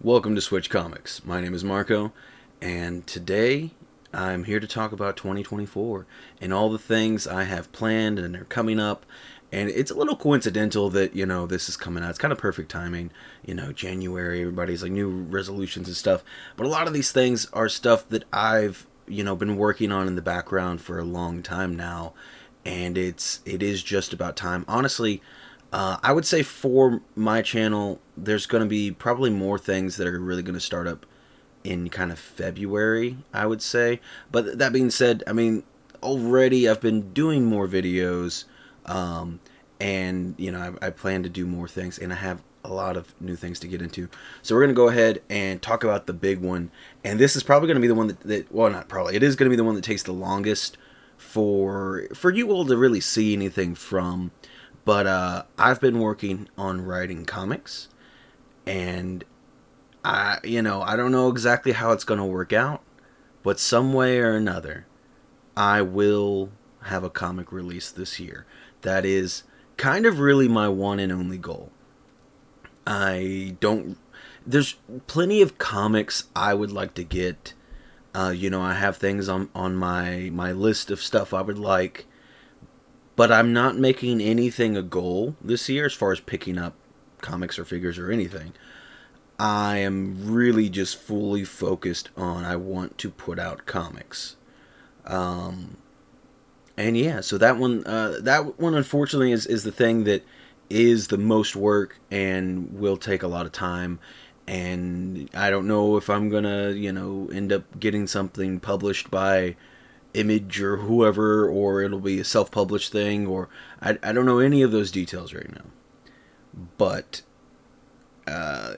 Welcome to Switch Comics. My name is Marco, and today I'm here to talk about 2024 and all the things I have planned and are coming up. And it's a little coincidental that, this is coming out. It's kind of perfect timing. January, everybody's like new resolutions and stuff. But a lot of these things are stuff that I've, been working on in the background for a long time now. And it is just about time. Honestly, I would say for my channel, there's going to be probably more things that are really going to start up in kind of February, I would say. But that being said, I mean, already I've been doing more videos, and, I plan to do more things, and I have a lot of new things to get into. So we're going to go ahead and talk about the big one. And this is probably going to be the one well, not probably, it is going to be the one that takes the longest for you all to really see anything from. But I've been working on writing comics, and I don't know exactly how it's going to work out, but some way or another, I will have a comic release this year. That is kind of really my one and only goal. There's plenty of comics I would like to get. I have things on my list of stuff I would like. But I'm not making anything a goal this year as far as picking up comics or figures or anything. I am really just fully focused on I want to put out comics. And yeah, so that one unfortunately is the thing that is the most work and will take a lot of time. And I don't know if I'm gonna, end up getting something published by Image or whoever, or it'll be a self-published thing, or I don't know any of those details right now. But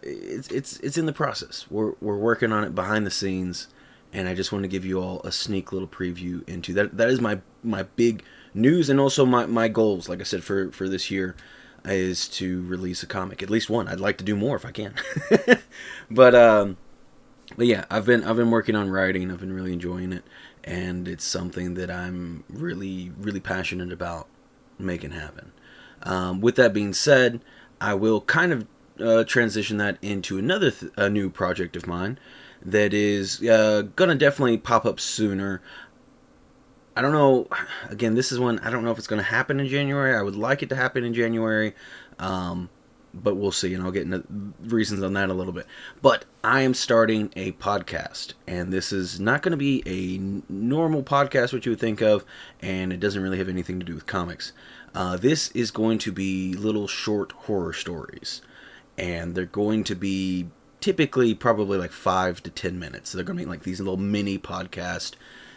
it's in the process. We're working on it behind the scenes, and I just want to give you all a sneak little preview into that. That is my big news, and also my goals. Like I said, for this year, is to release a comic, at least one. I'd like to do more if I can. But yeah, I've been working on writing. I've been really enjoying it, and it's something that I'm really, really passionate about making happen. With that being said, I will kind of transition that into another a new project of mine that is gonna definitely pop up sooner. I don't know. Again, this is one I don't know if it's gonna happen in January. I would like it to happen in January. But we'll see, and I'll get into reasons on that a little bit. But I am starting a podcast, and this is not going to be a normal podcast, what you would think of, and it doesn't really have anything to do with comics. This is going to be little short horror stories, and they're going to be typically probably like 5 to 10 minutes. So they're going to be like these little mini podcasts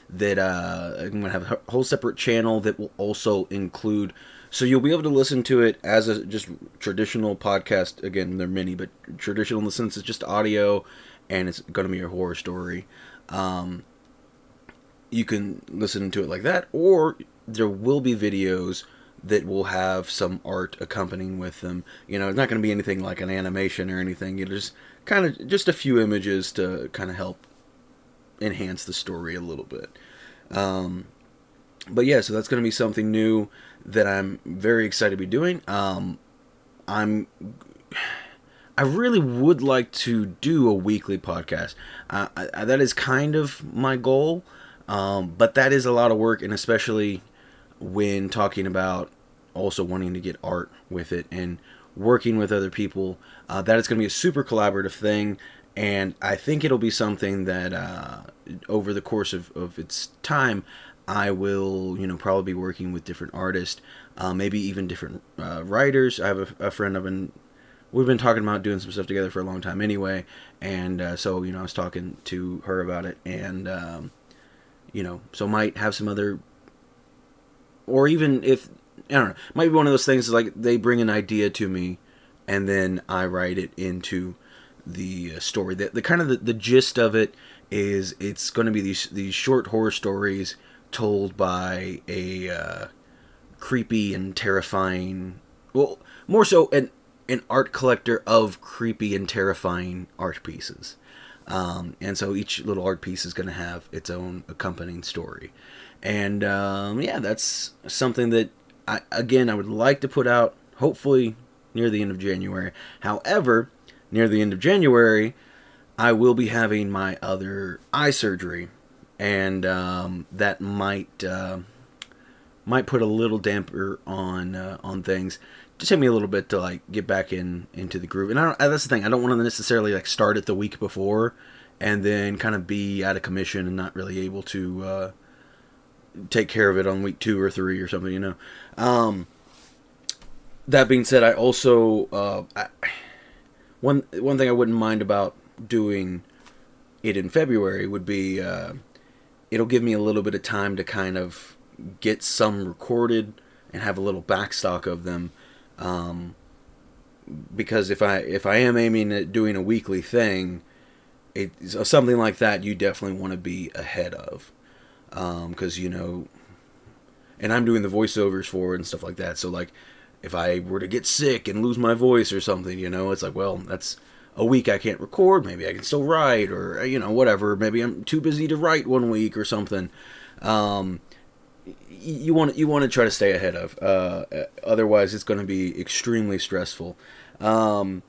that I'm going to have a whole separate channel that will also include. So you'll be able to listen to it as a just traditional podcast. Again, they're mini, but traditional in the sense it's just audio, and it's going to be a horror story. You can listen to it like that, or there will be videos that will have some art accompanying with them. It's not going to be anything like an animation or anything. It'll just kind of just a few images to kind of help enhance the story a little bit. But yeah, so that's going to be something new that I'm very excited to be doing. I really would like to do a weekly podcast. That is kind of my goal, but that is a lot of work, and especially when talking about also wanting to get art with it and working with other people, that is going to be a super collaborative thing. And I think it'll be something that over the course of its time, I will, probably be working with different artists, maybe even different writers. I have a friend we've been talking about doing some stuff together for a long time anyway. And so, I was talking to her about it, and, so might have some other, or even if, I don't know, might be one of those things like they bring an idea to me and then I write it into the story. The kind of the gist of it is it's going to be these short horror stories told by a creepy and terrifying, well, more so an art collector of creepy and terrifying art pieces. And so each little art piece is going to have its own accompanying story. And yeah, that's something that I would like to put out hopefully near the end of January. However, near the end of January, I will be having my other eye surgery, and that might put a little damper on things. Just take me a little bit to like get back into the groove. And that's the thing. I don't want to necessarily like start it the week before, and then kind of be out of commission and not really able to take care of it on week 2 or 3 or something. That being said, I also one thing I wouldn't mind about doing it in February would be it'll give me a little bit of time to kind of get some recorded and have a little backstock of them, because if I am aiming at doing a weekly thing, something like that you definitely want to be ahead of, because and I'm doing the voiceovers for it and stuff like that. So like if I were to get sick and lose my voice or something, it's like, well, that's a week I can't record. Maybe I can still write, or whatever. Maybe I'm too busy to write one week or something. You want to try to stay ahead of. Otherwise, it's going to be extremely stressful. And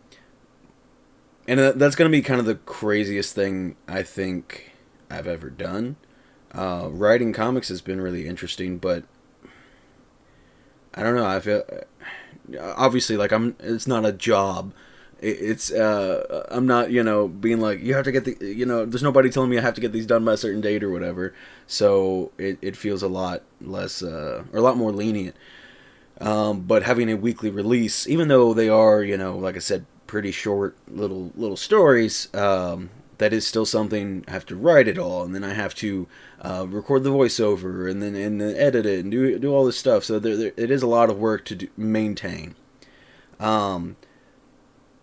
that's going to be kind of the craziest thing I think I've ever done. Writing comics has been really interesting, but I don't know. I feel obviously like it's not a job. It's I'm not being like you have to get the there's nobody telling me I have to get these done by a certain date or whatever. So it feels a lot less or a lot more lenient. But having a weekly release, even though they are like I said, pretty short little stories, that is still something. I have to write it all, and then I have to record the voiceover, and then edit it, and do all this stuff. So there it is a lot of work to maintain.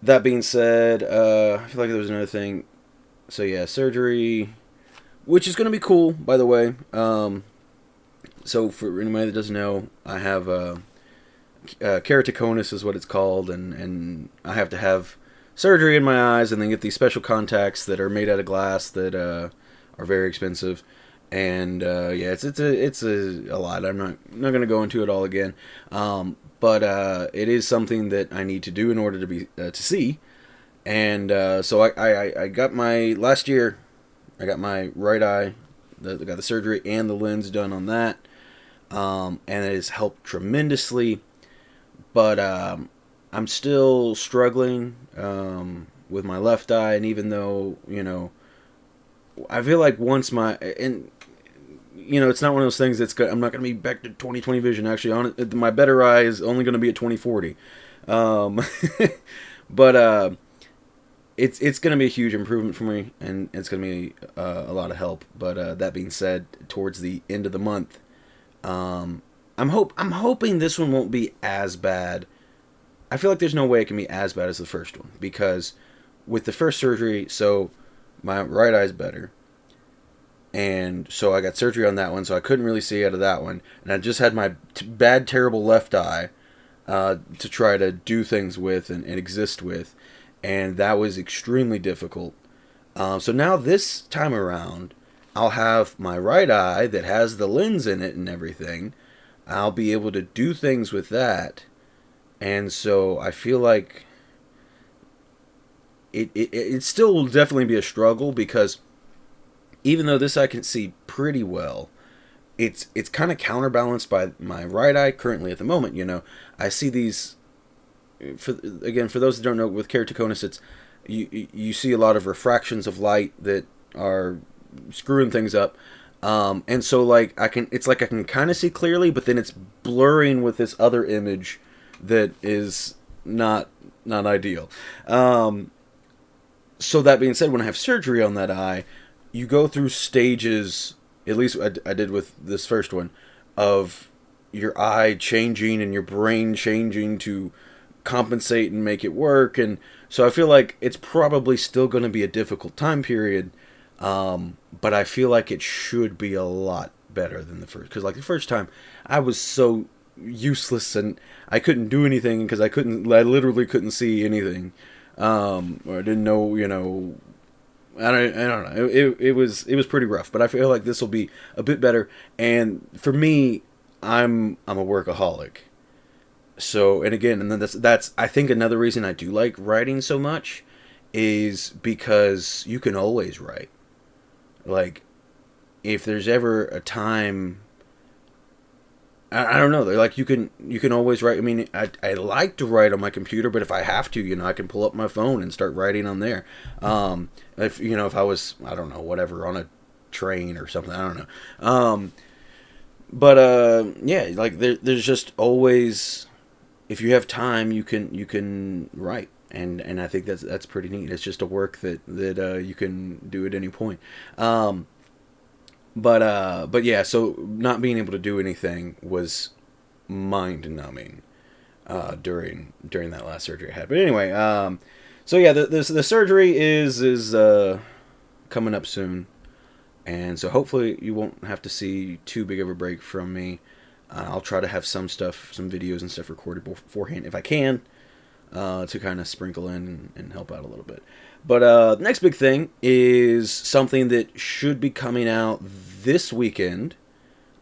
That being said, I feel like there was another thing. So yeah, surgery, which is going to be cool, by the way. So for anybody that doesn't know, I have keratoconus is what it's called, and I have to have surgery in my eyes and then get these special contacts that are made out of glass that are very expensive. And yeah, it's a lot. I'm not going to go into it all again. But it is something that I need to do in order to be to see. And so I got my last year. I got my right eye. I got the surgery and the lens done on that. And it has helped tremendously. But I'm still struggling with my left eye, and even though I feel like once it's not one of those things that's good. I'm not going to be back to 20/20 vision. Actually, my better eye is only going to be at 20/40. But it's going to be a huge improvement for me, and it's going to be a lot of help. But that being said, towards the end of the month, I'm hoping this one won't be as bad. I feel like there's no way it can be as bad as the first one, because with the first surgery, so my right eye's better. And so I got surgery on that one, so I couldn't really see out of that one. And I just had my bad, terrible left eye to try to do things with and exist with. And that was extremely difficult. So now this time around, I'll have my right eye that has the lens in it and everything. I'll be able to do things with that. And so I feel like it still will definitely be a struggle, because even though this eye can see pretty well, it's kind of counterbalanced by my right eye currently at the moment. I see these, for those that don't know, with keratoconus, it's you see a lot of refractions of light that are screwing things up. And so like it's like I can kind of see clearly, but then it's blurring with this other image that is not ideal. So that being said, when I have surgery on that eye, you go through stages, at least I did with this first one, of your eye changing and your brain changing to compensate and make it work. And so I feel like it's probably still going to be a difficult time period, but I feel like it should be a lot better than the first. Because like the first time, I was so useless and I couldn't do anything because I literally couldn't see anything, or I didn't know, I don't know. It was pretty rough, but I feel like this will be a bit better. And for me, I'm a workaholic. So, and then that's I think another reason I do like writing so much is because you can always write. Like, if there's ever a time, I don't know. Like, you can always write. I mean, I like to write on my computer, but if I have to, I can pull up my phone and start writing on there. If I was, I don't know, whatever, on a train or something, I don't know. Yeah, like there's just always, if you have time, you can write. And I think that's pretty neat. It's just a work that you can do at any point. But yeah, so not being able to do anything was mind numbing during that last surgery I had. But anyway, so yeah, the surgery is coming up soon, and so hopefully you won't have to see too big of a break from me. I'll try to have some videos and stuff recorded beforehand if I can, to kind of sprinkle in and help out a little bit. But next big thing is something that should be coming out this weekend.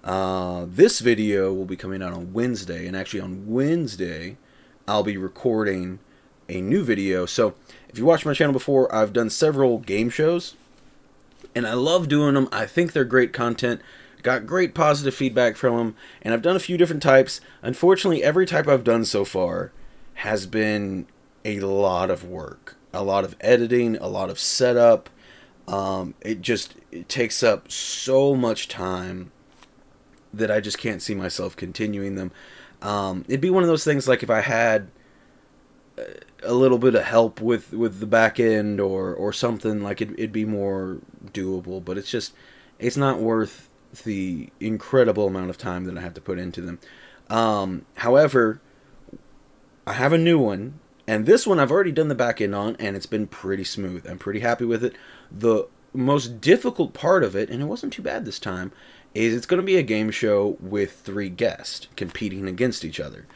This video will be coming out on Wednesday, and actually on Wednesday I'll be recording a new video. So if you watched my channel before, I've done several game shows, and I love doing them. I think they're great content. Got great positive feedback from them, and I've done a few different types. Unfortunately, every type I've done so far has been a lot of work, a lot of editing, a lot of setup. It takes up so much time that I just can't see myself continuing them. It'd be one of those things like if I had a little bit of help with the back end or something, like it'd be more doable, but it's not worth the incredible amount of time that I have to put into them. However, I have a new one, and this one I've already done the back end on, and it's been pretty smooth. I'm pretty happy with it. The most difficult part of it, and it wasn't too bad this time, is it's going to be a game show with 3 guests competing against each other.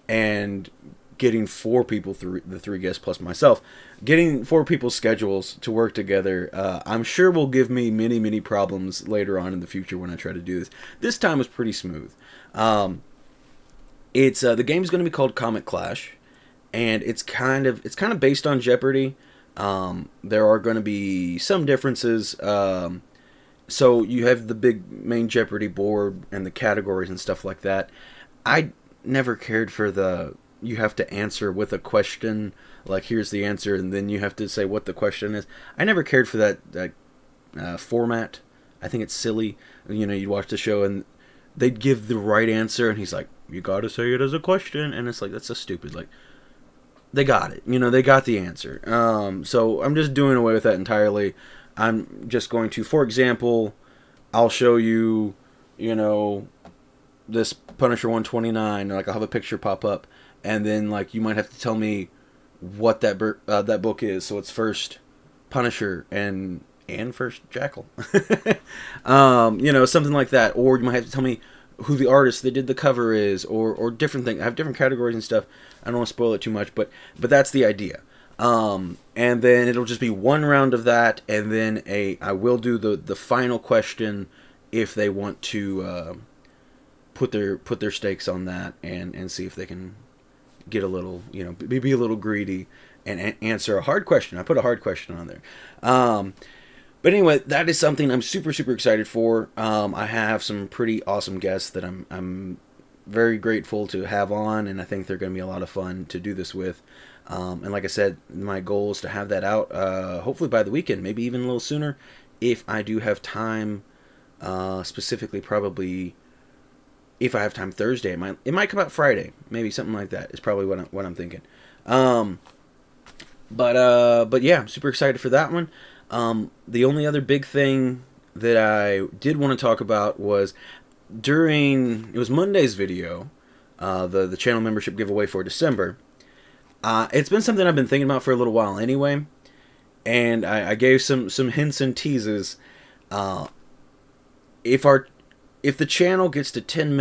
And getting 4 people through the 3 guests plus myself, getting 4 people's schedules to work together, I'm sure will give me many, many problems later on in the future when I try to do this. This time was pretty smooth. It's the game's going to be called Comic Clash, and it's kind of based on Jeopardy. There are going to be some differences. So you have the big main Jeopardy board and the categories and stuff like that. I never cared for you have to answer with a question, like here's the answer, and then you have to say what the question is. I never cared for that format. I think it's silly. You'd watch the show and they'd give the right answer, and he's like, you gotta say it as a question, and it's like, that's so stupid. Like, they got it. They got the answer. So I'm just doing away with that entirely. I'm just going to, for example, I'll show you, this Punisher 129, like I'll have a picture pop up, and then like you might have to tell me what that book is. So it's first Punisher and first Jackal. Something like that. Or you might have to tell me who the artist that did the cover is, or different things. I have different categories and stuff. I don't want to spoil it too much, but that's the idea. And then it'll just be one round of that, and then I will do the final question if they want to put their stakes on that and see if they can get a little, be a little greedy and answer a hard question. I put a hard question on there. But anyway, that is something I'm super, super excited for. I have some pretty awesome guests that I'm very grateful to have on, and I think they're going to be a lot of fun to do this with. And like I said, my goal is to have that out hopefully by the weekend, maybe even a little sooner if I do have time. Specifically, probably if I have time Thursday, it might come out Friday, maybe something like that. Is probably what I'm thinking. But yeah, I'm super excited for that one. The only other big thing that I did want to talk about was it was Monday's video, the channel membership giveaway for December. It's been something I've been thinking about for a little while anyway, and I gave some hints and teases. If the channel gets to 10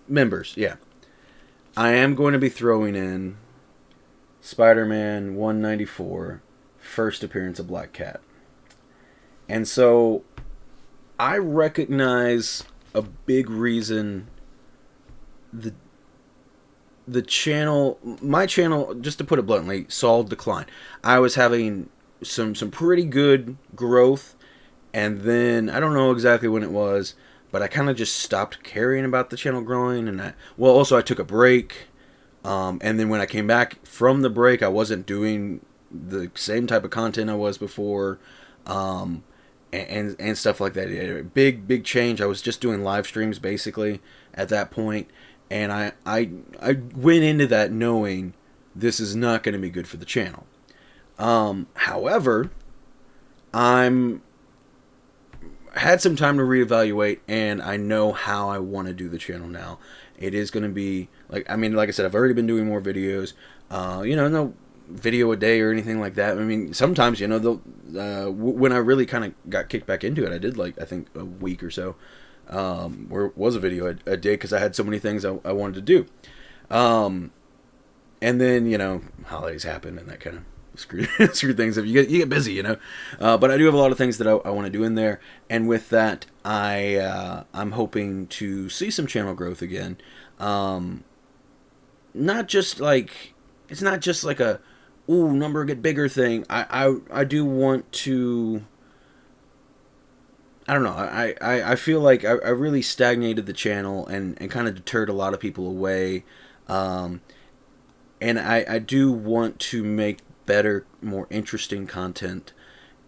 members, yeah, I am going to be throwing in Spider-Man 194, first appearance of Black Cat. And so I recognize a big reason my channel, just to put it bluntly, saw decline. I was having some pretty good growth, and then I don't know exactly when it was, but I kind of just stopped caring about the channel growing, and also I took a break, and then when I came back from the break, I wasn't doing the same type of content I was before, and stuff like that. Big change. I was just doing live streams basically at that point, and I went into that knowing this is not going to be good for the channel. However, I'm had some time to reevaluate, and I know how I want to do the channel now. It is going to be like I said, I've already been doing more videos. No video a day or anything like that. I mean, sometimes when I really kind of got kicked back into it, I did I think a week or so, where it was a video a day because I had so many things I wanted to do. And then holidays happen and that kind of screw things up. You get busy, but I do have a lot of things that I want to do in there, and with that, I'm hoping to see some channel growth again. Not just it's not just like a number get bigger thing. I do want to. I don't know. I feel like I really stagnated the channel and kind of deterred a lot of people away. And I do want to make better, more interesting content,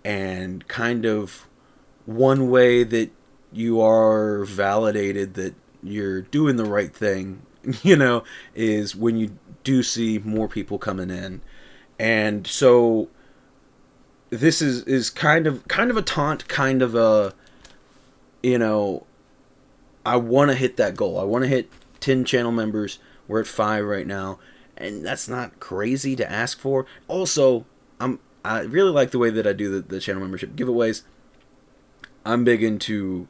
and kind of one way that you are validated that you're doing the right thing, is when you do see more people coming in. And so this is kind of a taunt, kind of a, I want to hit that goal. I want to hit 10 channel members. We're at 5 right now, and that's not crazy to ask for. Also, I really like the way that I do the channel membership giveaways. I'm big into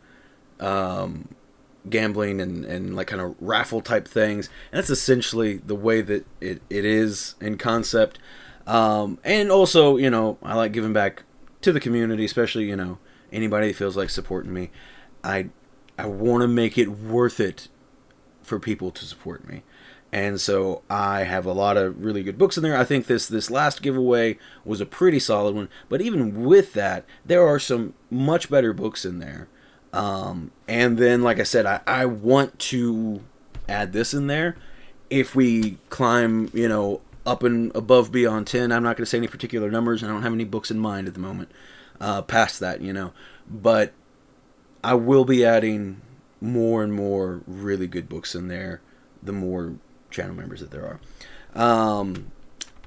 gambling and like kind of raffle type things, and that's essentially the way that it is in concept. And also, I like giving back to the community, especially, anybody that feels like supporting me. I want to make it worth it for people to support me. And so I have a lot of really good books in there. I think this last giveaway was a pretty solid one. But even with that, there are some much better books in there. And then, like I said, I want to add this in there. If we climb, up and above beyond 10, I'm not going to say any particular numbers. I don't have any books in mind at the moment past that, But I will be adding more and more really good books in there, the more channel members that there are.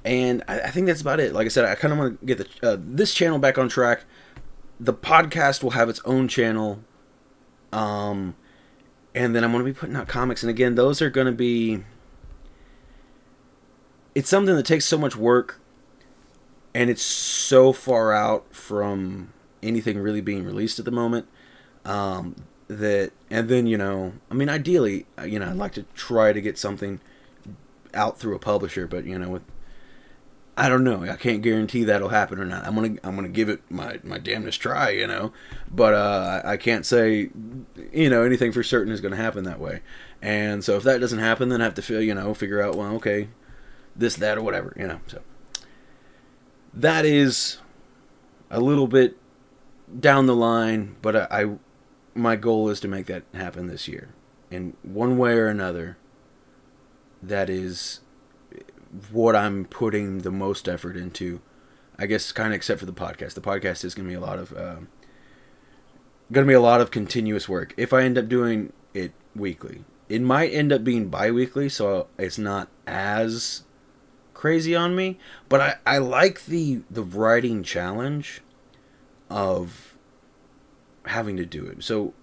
And I think that's about it. Like I said, I kind of want to get this channel back on track. The podcast will have its own channel. And then I'm going to be putting out comics. And again, those are going to be... It's something that takes so much work, and it's so far out from anything really being released at the moment, and then, ideally, I'd like to try to get something out through a publisher, but, I don't know. I can't guarantee that'll happen or not. I'm gonna give it my damnedest try, but I can't say, anything for certain is going to happen that way. And so if that doesn't happen, then I have to figure out, well, okay, this, that, or whatever, So that is a little bit down the line, but my goal is to make that happen this year. In one way or another, that is what I'm putting the most effort into. I guess kind of except for the podcast. The podcast is going to be a lot of continuous work. If I end up doing it weekly, it might end up being bi-weekly, so it's not as crazy on me, but I like the writing challenge of having to do it. So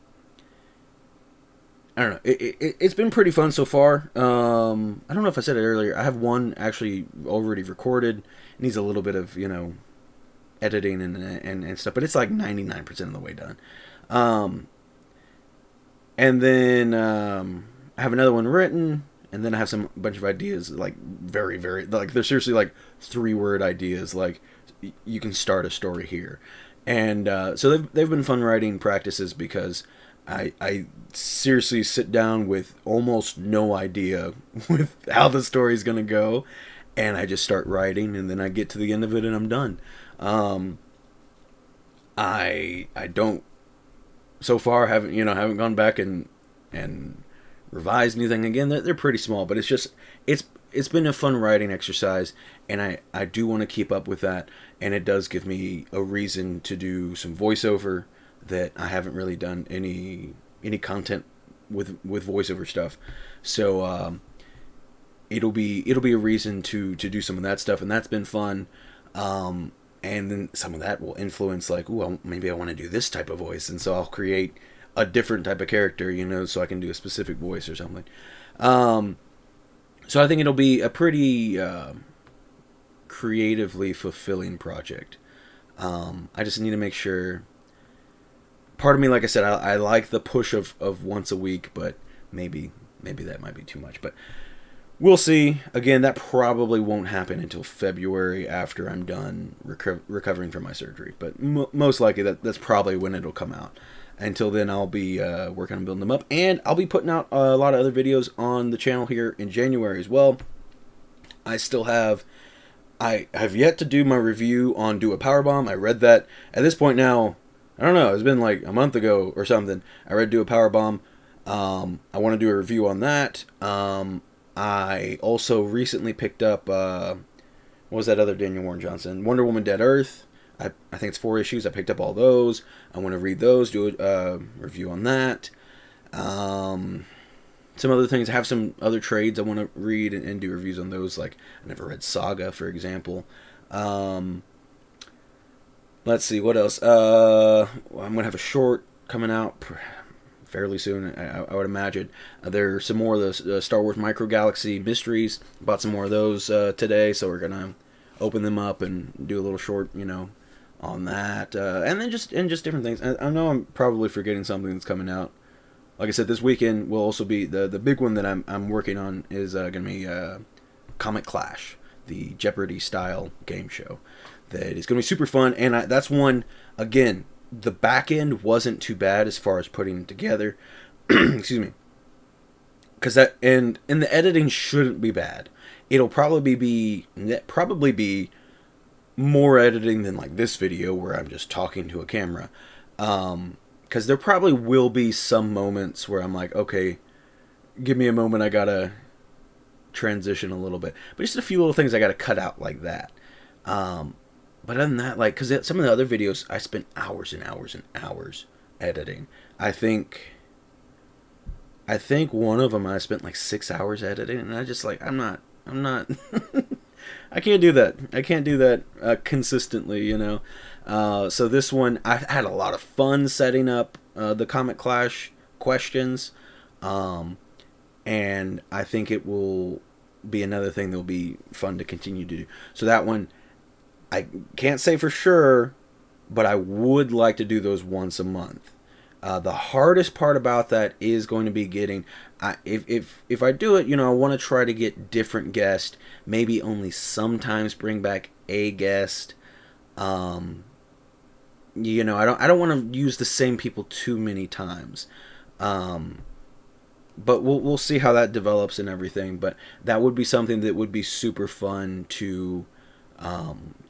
I don't know. It's been pretty fun so far. I don't know if I said it earlier. I have one actually already recorded. It needs a little bit of editing and stuff, but it's like 99% of the way done. And then I have another one written. And then I have bunch of ideas, like very, very, like they're seriously like 3-word ideas, like you can start a story here. And so they've been fun writing practices because I seriously sit down with almost no idea with how the story's gonna go, and I just start writing, and then I get to the end of it and I'm done. Um, I don't, so far, haven't gone back and revised anything again. They're pretty small, but it's been a fun writing exercise, and I do want to keep up with that, and it does give me a reason to do some voiceover that I haven't really done any content with voiceover stuff. So it'll be a reason to do some of that stuff, and that's been fun. And then some of that will influence, like, ooh, maybe I want to do this type of voice, and so I'll create a different type of character, so I can do a specific voice or something. So I think it'll be a pretty creatively fulfilling project. I just need to make sure. Part of me, like I said, I like the push of once a week, but maybe that might be too much. But we'll see. Again, that probably won't happen until February after I'm done recovering from my surgery. But most likely that's probably when it'll come out. Until then, I'll be working on building them up. And I'll be putting out a lot of other videos on the channel here in January as well. I have yet to do my review on Do a Powerbomb. I read that. At this point now, I don't know, it's been like a month ago or something. I read Do a Powerbomb. I want to do a review on that. I also recently picked up, what was that other Daniel Warren Johnson? Wonder Woman Dead Earth. I think it's 4 issues. I picked up all those. I want to read those, do a review on that. Some other things. I have some other trades I want to read and do reviews on those. Like, I never read Saga, for example. Let's see, what else? I'm going to have a short coming out fairly soon, I would imagine. There's some more of the Star Wars Micro Galaxy mysteries. Bought some more of those today, so we're going to open them up and do a little short, on that. And then just different things. I know I'm probably forgetting something that's coming out. Like I said, this weekend will also be the big one that I'm working on is going to be Comic Clash, the Jeopardy style game show. That is going to be super fun, and that's one, again, the back end wasn't too bad as far as putting it together. Excuse me. Because and the editing shouldn't be bad. It'll probably be more editing than like this video where I'm just talking to a camera. Because there probably will be some moments where I'm like, okay, give me a moment, I gotta transition a little bit. But just a few little things I gotta cut out like that. But other than that, like, because some of the other videos, I spent hours and hours and hours editing. I think one of them I spent like 6 hours editing, and I just like, I'm not, I can't do that. I can't do that consistently, So this one, I had a lot of fun setting up the Comic Clash questions, and I think it will be another thing that will be fun to continue to do. So that one, I can't say for sure, but I would like to do those once a month. The hardest part about that is going to be getting, if I do it, I want to try to get different guests, maybe only sometimes bring back a guest. I don't want to use the same people too many times. But we'll see how that develops and everything. But that would be something that would be super fun to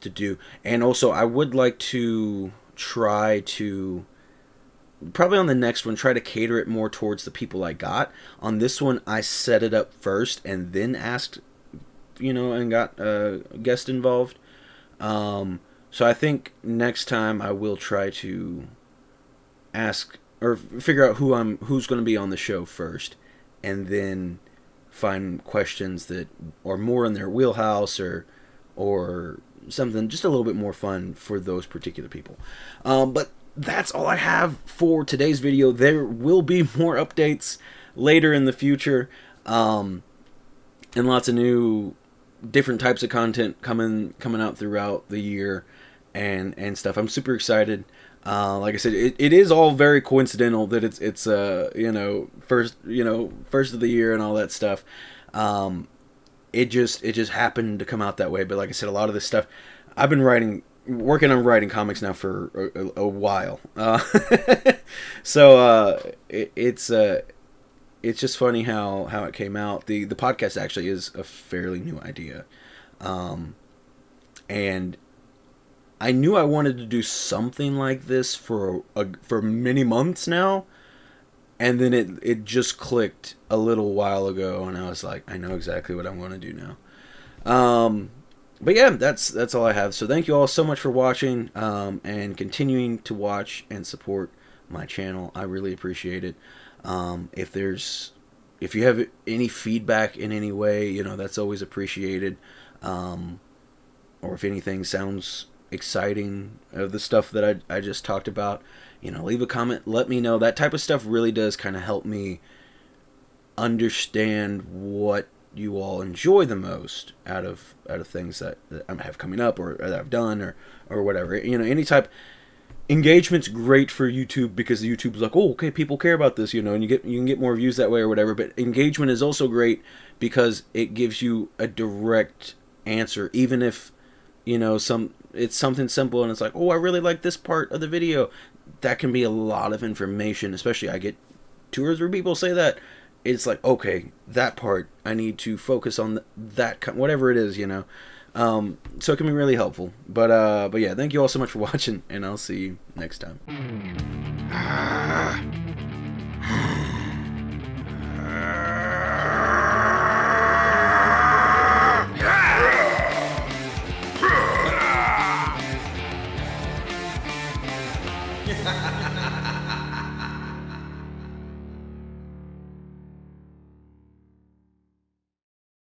do. And also, I would like to try to, probably on the next one, try to cater it more towards the people I got. On this one, I set it up first and then asked, and got a guest involved. So I think next time I will try to ask or figure out who's going to be on the show first, and then find questions that are more in their wheelhouse or something just a little bit more fun for those particular people. But that's all I have for today's video. There will be more updates later in the future, and lots of new different types of content coming out throughout the year and stuff. I'm super excited. Like I said, it is all very coincidental that it's first of the year and all that stuff. It just happened to come out that way. But like I said, a lot of this stuff I've been writing working on writing comics now for a while. So it's just funny how it came out. The podcast actually is a fairly new idea, and I knew I wanted to do something like this for many months now, and then it just clicked a little while ago, and I was like, I know exactly what I want to do now. But yeah, that's all I have. So thank you all so much for watching, and continuing to watch and support my channel. I really appreciate it. If you have any feedback in any way, that's always appreciated. Or if anything sounds exciting of the stuff that I just talked about, leave a comment, let me know. That type of stuff really does kind of help me understand what you all enjoy the most out of things that I have coming up, or that I've done, or whatever. Any type. Engagement's great for YouTube, because YouTube's like, oh, okay, people care about this, and you can get more views that way or whatever. But engagement is also great because it gives you a direct answer, even if it's something simple and it's like, oh, I really like this part of the video. That can be a lot of information, especially I get 2 or 3 people say that. It's like, okay, that part I need to focus on, that whatever it is, so it can be really helpful. But yeah, thank you all so much for watching, and I'll see you next time.